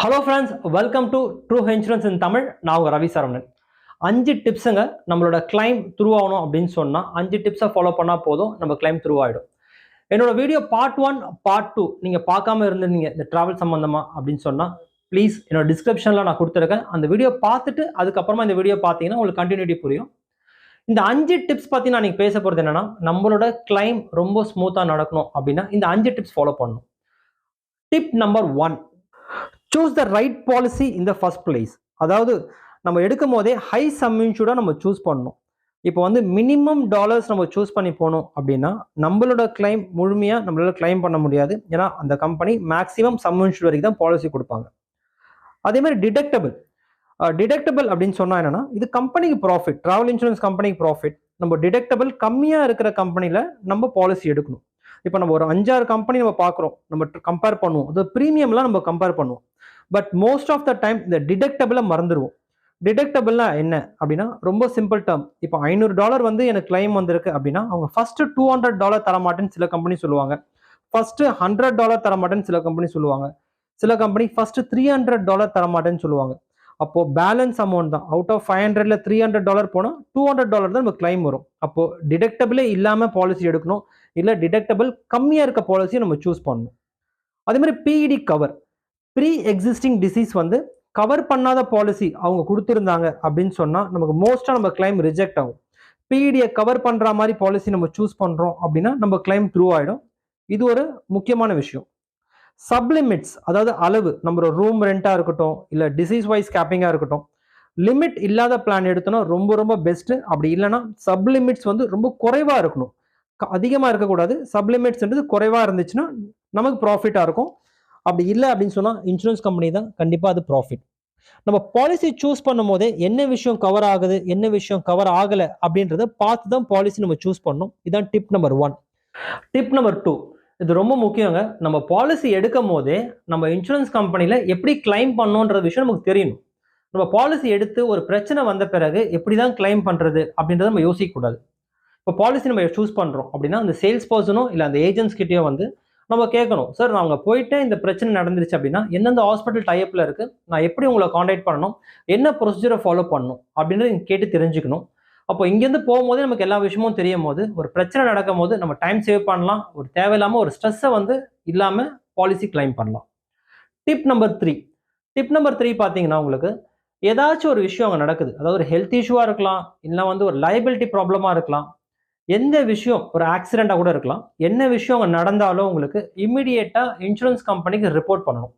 Hello friends, welcome to true insurance in Tamil. நான் உங்கள் ரவி சரவணன். 5 டிப்ஸுங்க நம்மளோட கிளைம் த்ரூ ஆகணும் அப்படின்னு சொன்னால் 5 டிப்ஸை ஃபாலோ பண்ணால் போதும், நம்ம கிளைம் த்ரூ ஆகிடும். என்னோட வீடியோ பார்ட் 1 பார்ட் 2 நீங்கள் பார்க்காம இருந்திருந்தீங்க இந்த ட்ராவல் சம்மந்தமாக அப்படின்னு சொன்னால் ப்ளீஸ் என்னோட டிஸ்கிரிப்ஷனில் நான் கொடுத்துருக்கேன். அந்த வீடியோ பார்த்துட்டு அதுக்கப்புறமா இந்த வீடியோ பார்த்தீங்கன்னா உங்களுக்கு கண்டினியூட்டி புரியும். இந்த 5 டிப்ஸ் பற்றி நான் நீங்கள் பேச போகிறது என்னென்னா, நம்மளோட கிளைம் ரொம்ப ஸ்மூத்தாக நடக்கணும் அப்படின்னா இந்த 5 டிப்ஸ் ஃபாலோ பண்ணணும். Tip number 1, choose the right policy in the first place. அதாவது நம்ம எடுக்கும் போதே ஹை சம் இன்சூர்டாக நம்ம சூஸ் பண்ணணும். இப்போ வந்து மினிமம் டாலர்ஸ் நம்ம சூஸ் பண்ணி போனோம் அப்படின்னா நம்மளோட கிளைம் முழுமையாக நம்மளால கிளைம் பண்ண முடியாது. ஏன்னா அந்த கம்பெனி மேக்ஸிமம் சம் இன்சூர் வரைக்கும் தான் பாலிசி கொடுப்பாங்க. அதே மாதிரி டிடக்டபிள் அப்படின்னு சொன்னால் என்னன்னா, இது கம்பெனிக்கு ப்ராஃபிட், ட்ராவல் இன்சூரன்ஸ் கம்பெனிக்கு ப்ராஃபிட். நம்ம டிடக்டபிள் கம்மியாக இருக்கிற கம்பெனியில் நம்ம பாலிசி எடுக்கணும். இப்போ நம்ம ஒரு 5-6 கம்பெனி நம்ம பார்க்குறோம், நம்ம கம்பேர் பண்ணுவோம், அது ப்ரீமியம்லாம் நம்ம கம்பேர் பண்ணுவோம். But most of the time இந்த டிடக்டபிளை மறந்துடுவோம். டிடக்டபிள்னா என்ன அப்படின்னா ரொம்ப சிம்பிள் டேர்ம். இப்போ $500 வந்து எனக்கு கிளைம் வந்திருக்கு அப்படின்னா அவங்க ஃபர்ஸ்ட் $200 தரமாட்டேன்னு சில கம்பெனி சொல்லுவாங்க, ஃபர்ஸ்ட் $100 தரமாட்டேன்னு சில கம்பெனி சொல்லுவாங்க, சில கம்பெனி ஃபர்ஸ்ட் $300 தரமாட்டேன்னு சொல்லுவாங்க. அப்போ பேலன்ஸ் அமௌண்ட் தான். அவுட் ஆஃப் 500ல $300 போனால் $200 தான் நம்ம கிளைம் வரும். அப்போ டிடக்டபிளே இல்லாமல் பாலிசி எடுக்கணும், இல்லை டிடக்டபிள் கம்மியாக இருக்க பாலிசியை நம்ம சூஸ் பண்ணணும். அதே மாதிரி PED cover, pre existing disease வந்து கவர் பண்ணாத பாலிசி அவங்க கொடுத்துருந்தாங்க அப்படின்னு சொன்னால் நமக்கு மோஸ்ட்டாக நம்ம கிளைம் ரிஜெக்ட் ஆகும். பிஇடியை கவர் பண்ணுற மாதிரி பாலிசி நம்ம சூஸ் பண்ணுறோம் அப்படின்னா நம்ம கிளைம் த்ரூ ஆகிடும். இது ஒரு முக்கியமான விஷயம். சப்லிமிட்ஸ், அதாவது அளவு, நம்ம ரூம் ரெண்டாக இருக்கட்டும் இல்லை டிசீஸ் வைஸ் கேப்பிங்காக இருக்கட்டும், லிமிட் இல்லாத பிளான் எடுத்தோன்னா ரொம்ப ரொம்ப பெஸ்ட்டு. அப்படி இல்லைன்னா சப்லிமிட்ஸ் வந்து ரொம்ப குறைவாக இருக்கணும், அதிகமாக இருக்கக்கூடாது. சப்லிமிட்ஸ்ன்றது குறைவாக இருந்துச்சுன்னா நமக்கு ப்ராஃபிட்டாக இருக்கும். அப்படி இல்லை அப்படின்னு சொன்னால் இன்சூரன்ஸ் கம்பெனி தான் கண்டிப்பாக அது ப்ராஃபிட். நம்ம பாலிசி சூஸ் பண்ணும் போதே என்ன விஷயம் கவர் ஆகுது, என்ன விஷயம் கவர் ஆகலை அப்படின்றத பார்த்து தான் பாலிசி நம்ம சூஸ் பண்ணணும். இதுதான் டிப் நம்பர் 1. டிப் நம்பர் 2, இது ரொம்ப முக்கியங்க. நம்ம பாலிசி எடுக்கும் போதே நம்ம இன்சூரன்ஸ் கம்பெனியில் எப்படி கிளைம் பண்ணணுன்ற விஷயம் நமக்கு தெரியணும். நம்ம பாலிசி எடுத்து ஒரு பிரச்சனை வந்த பிறகு எப்படி தான் கிளைம் பண்ணுறது அப்படின்றத நம்ம யோசிக்கக்கூடாது. இப்போ பாலிசி நம்ம சூஸ் பண்ணுறோம் அப்படின்னா அந்த சேல்ஸ் பர்சனோ இல்லை அந்த ஏஜென்ட்ஸ் கிட்டேயோ வந்து நம்ம கேட்கணும், சார் நான் அங்கே போயிட்டு இந்த பிரச்சனை நடந்துருச்சு அப்படின்னா எந்தெந்த ஹாஸ்பிட்டல் டைப்பில் இருக்குது, நான் எப்படி உங்களை காண்டாக்ட் பண்ணணும், என்ன ப்ரொசீஜரை ஃபாலோ பண்ணணும் அப்படின்றத நீங்கள் கேட்டு தெரிஞ்சுக்கணும். அப்போ இங்கேருந்து போகும்போதே நமக்கு எல்லா விஷயமும் தெரியும் போது ஒரு பிரச்சனை நடக்கும் போது நம்ம டைம் சேவ் பண்ணலாம், ஒரு தேவையில்லாமல் ஒரு ஸ்ட்ரெஸ்ஸை வந்து இல்லாமல் பாலிசி கிளைம் பண்ணலாம். டிப் நம்பர் 3 பார்த்தீங்கன்னா, உங்களுக்கு ஏதாச்சும் ஒரு விஷயம் அங்கே நடக்குது, அதாவது ஒரு ஹெல்த் இஷ்யூவாக இருக்கலாம், இல்லை வந்து ஒரு லைபிலிட்டி ப்ராப்ளமாக இருக்கலாம், எந்த விஷயம், ஒரு ஆக்சிடெண்ட்டாக கூட இருக்கலாம், என்ன விஷயம் அங்கே நடந்தாலும் உங்களுக்கு இம்மிடியேட்டாக இன்சூரன்ஸ் கம்பெனிக்கு ரிப்போர்ட் பண்ணணும்.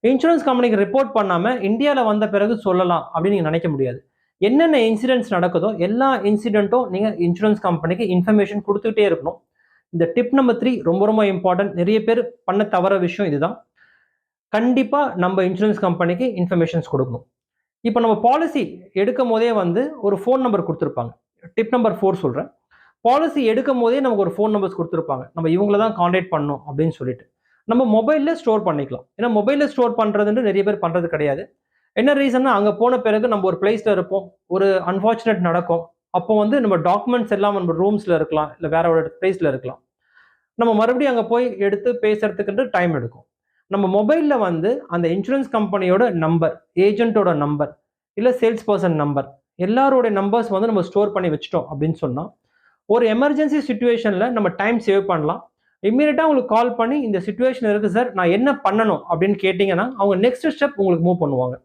இன்சூரன்ஸ் கம்பெனிக்கு ரிப்போர்ட் பண்ணாமல் இந்தியாவில் வந்த பிறகு சொல்லலாம் அப்படின்னு நீங்கள் நினைக்க முடியாது. என்னென்ன இன்சிடென்ட்ஸ் நடக்குதோ எல்லா இன்சிடென்ட்டும் நீங்கள் இன்சூரன்ஸ் கம்பெனிக்கு இன்ஃபர்மேஷன் கொடுத்துக்கிட்டே இருக்கணும். இந்த டிப் நம்பர் 3 ரொம்ப ரொம்ப இம்பார்ட்டன்ட். நிறைய பேர் பண்ண தவற விஷயம் இதுதான். கண்டிப்பாக நம்ம இன்சூரன்ஸ் கம்பெனிக்கு இன்ஃபர்மேஷன்ஸ் கொடுக்கணும். இப்போ நம்ம பாலிசி எடுக்கும் போதே வந்து ஒரு ஃபோன் நம்பர் கொடுத்துருப்பாங்க. டிப் நம்பர் 4 சொல்கிறேன். பாலிசி எடுக்கும் போதே நமக்கு ஒரு ஃபோன் நம்பர்ஸ் கொடுத்துருப்பாங்க, நம்ம இவங்கள தான் காண்டாக்ட் பண்ணணும் அப்படின்னு சொல்லிட்டு நம்ம மொபைலில் ஸ்டோர் பண்ணிக்கலாம். ஏன்னா மொபைலில் ஸ்டோர் பண்ணுறதுன்னு நிறைய பேர் பண்ணுறது கிடையாது. என்ன ரீசன்னா, அங்கே போன பிறகு நம்ம ஒரு பிளேஸில் இருப்போம், ஒரு அன்ஃபார்ச்சுனேட் நடக்கும், அப்போ வந்து நம்ம டாக்குமெண்ட்ஸ் எல்லாம் நம்ம ரூம்ஸில் இருக்கலாம், இல்லை வேற ஒரு பிளேஸில் இருக்கலாம். நம்ம மறுபடியும் அங்கே போய் எடுத்து பேசுறதுக்குன்ட்டு டைம் எடுக்கும். நம்ம மொபைலில் வந்து அந்த இன்சூரன்ஸ் கம்பெனியோட நம்பர், ஏஜென்ட்டோட நம்பர், இல்லை சேல்ஸ் பர்சன் நம்பர், எல்லாரோட நம்பர்ஸ் வந்து நம்ம ஸ்டோர் பண்ணி வச்சிட்டோம் அப்படின்னு சொன்னால் ஒரு எமர்ஜென்சி சுச்சுவேஷனில் நம்ம டைம் சேவ் பண்ணலாம். இம்மீடியட்டாக உங்களுக்கு கால் பண்ணி இந்த சுச்சுவேஷன் இருக்குது சார், நான் என்ன பண்ணணும் அப்படின்னு கேட்டிங்கன்னா அவங்க நெக்ஸ்ட் ஸ்டெப் உங்களுக்கு மூவ் பண்ணுவாங்க.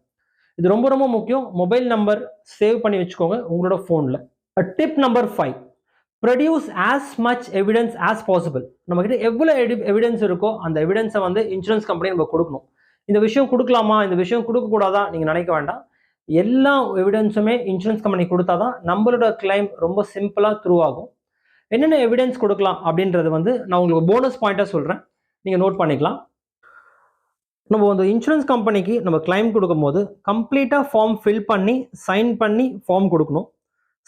இது ரொம்ப ரொம்ப முக்கியம். மொபைல் நம்பர் சேவ் பண்ணி வச்சுக்கோங்க உங்களோட ஃபோனில். Tip number 5, produce as much evidence as possible. நம்மக்கிட்ட எவ்வளோ எவிடன்ஸ் இருக்கோ அந்த எவிடன்ஸை வந்து இன்சூரன்ஸ் கம்பெனி நம்ம கொடுக்கணும். இந்த விஷயம் கொடுக்கலாமா, இந்த விஷயம் கொடுக்கக்கூடாதா நீங்கள் நினைக்க வேண்டாம். எல்லா எவிடன்ஸுமே இன்சூரன்ஸ் கம்பெனி கொடுத்தா தான் நம்மளோட கிளைம் ரொம்ப சிம்பிளாக த்ரூ ஆகும். என்னென்ன எவிடன்ஸ் கொடுக்கலாம் அப்படின்றது வந்து நான் உங்களுக்கு போனஸ் பாயிண்டாக சொல்கிறேன், நீங்கள் நோட் பண்ணிக்கலாம். நம்ம வந்து இன்சூரன்ஸ் கம்பெனிக்கு நம்ம கிளைம் கொடுக்கும்போது கம்ப்ளீட்டாக ஃபார்ம் ஃபில் பண்ணி சைன் பண்ணி ஃபார்ம் கொடுக்கணும்.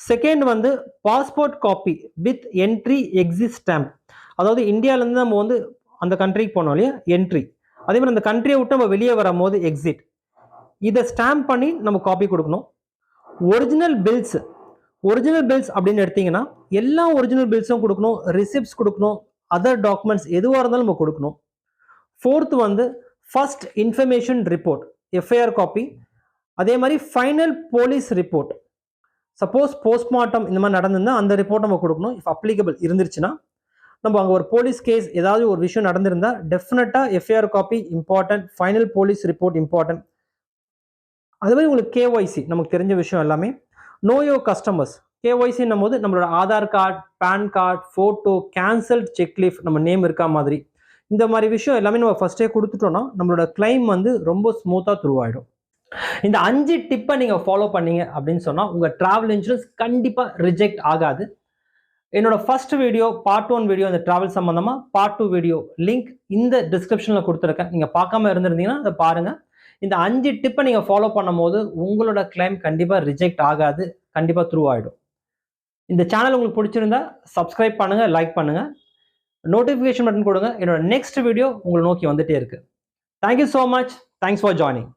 செகண்ட் வந்து passport copy with entry exit stamp. அதாவது இந்தியாவிலேருந்து நம்ம வந்து அந்த கண்ட்ரிக்கு போனோம் இல்லையா, என்ட்ரி. அதே மாதிரி அந்த கண்ட்ரியை விட்டு நம்ம வெளியே வரும்போது எக்ஸிட். இதை ஸ்டாம்ப் பண்ணி நம்ம காப்பி கொடுக்கணும். ஒரிஜினல் பில்ஸ் அப்படின்னு எடுத்தீங்கன்னா எல்லா ஒரிஜினல் பில்ஸும் கொடுக்கணும், ரிசிப்ட்ஸ் கொடுக்கணும், அதர் டாக்குமெண்ட்ஸ் எதுவாக இருந்தாலும் நம்ம கொடுக்கணும். ஃபோர்த் வந்து first information report. FIR copy, அதே மாதிரி final police report. Suppose postmortem இந்த மாதிரி நடந்திருந்தா அந்த ரிப்போர்ட் நம்ம கொடுக்கணும். இஃப் அப்ளிகபிள் இருந்துருச்சுன்னா, நம்ம அங்கே ஒரு போலீஸ் கேஸ் ஏதாவது ஒரு விஷயம் நடந்திருந்தா டெஃபினட்டாக FIR copy important, final police report important. அது மாதிரி உங்களுக்கு கேஒய்சி நமக்கு தெரிஞ்ச விஷயம் எல்லாமே. நோ யோர் கஸ்டமர்ஸ், கேஒய்சின்னும் போது நம்மளோட Aadhaar card, pan card, photo, cancelled cheque leaf, நம்ம நேம் இருக்கா மாதிரி இந்த மாதிரி விஷயம் எல்லாமே நம்ம ஃபர்ஸ்டே கொடுத்துட்டோம்னா நம்மளோட கிளைம் வந்து ரொம்ப ஸ்மூத்தாக த்ரூ ஆகிடும். இந்த 5 டிப்பை நீங்கள் ஃபாலோ பண்ணீங்க அப்படின்னு சொன்னால் உங்கள் ட்ராவல் இன்சூரன்ஸ் கண்டிப்பாக ரிஜெக்ட் ஆகாது. என்னோட ஃபர்ஸ்ட் வீடியோ பார்ட் 1 வீடியோ இந்த ட்ராவல் சம்மந்தமாக, பார்ட் 2 வீடியோ லிங்க் இந்த டிஸ்கிரிப்ஷனில் கொடுத்துருக்கேன். நீங்கள் பார்க்காம இருந்திருந்தீங்கன்னா அதை பாருங்கள். இந்த 5 டிப்பை நீங்கள் ஃபாலோ பண்ணும் போது உங்களோட கிளைம் கண்டிப்பாக ரிஜெக்ட் ஆகாது, கண்டிப்பாக த்ரூ ஆகிடும். இந்த சேனல் உங்களுக்கு பிடிச்சிருந்தா சப்ஸ்கிரைப் பண்ணுங்கள், லைக் பண்ணுங்கள், நோட்டிஃபிகேஷன் பட்டன் கொடுங்க. என்னோட நெக்ஸ்ட் வீடியோ உங்களை நோக்கி வந்துட்டே இருக்கு. Thank you so much. Thanks for joining.